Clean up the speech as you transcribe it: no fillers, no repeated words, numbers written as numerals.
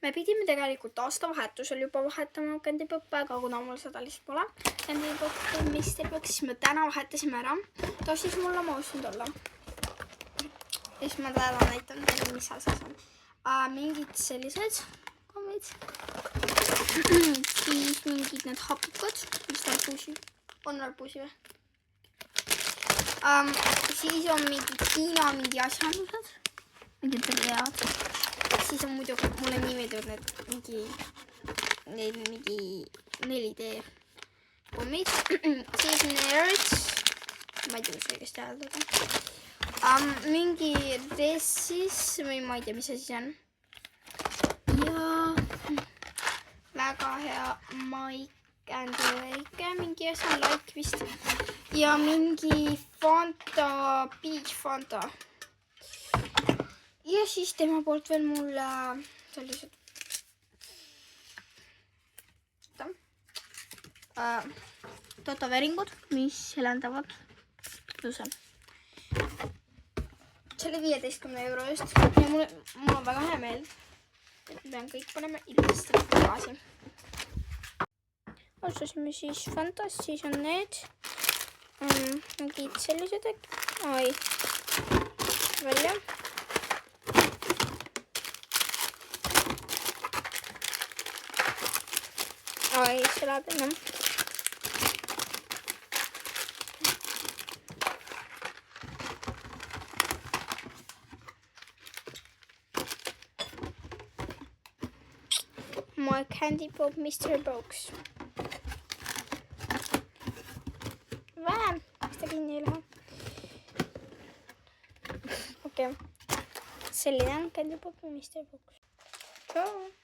me pidime tegelikult aastavahetusel juba vahetama Candy Poppe, aga kuna mul seda lihtsalt pole. Candy Pop Mystery Box, siis me täna vahetasime ära. Ta siis mulle mausnud olla. Ja siis ma täna näitan teile, mis asjas on. Mingid sellised kommid. Siis mingid need hapukad, mis arbuusi. On arbuusi või? Siis on mingid Hiina mingi asjandused. Mingid head. Siis on muidugi, mulle nii meeldivad need mingi 4D kommid. Siis Nerds. Ma ei tea, mis õigesti hääldada. Mingi Ressis või ma ei tea, mis see siis on. Ja väga hea Mike and Lake. Mingi asi on like vist. Ja mingi Fanta, Peach Fanta. Ja siis tema poolt veel mulle sellised tätoveeringud, mis helendavad. Selle 15 euro eest. Ja mul on väga hea meel. Pean kõik panema ilusasti tagasi. Ostasime siis Fantas, siis on need. Mingid sellised äkki. Oi. Välja. Oi, see läheb enam. My Candy Pop Mystery Box. Vähem, miks ta kinni ei lähe? Okei. Selline on Candy Pop Mystery Box. Tšau!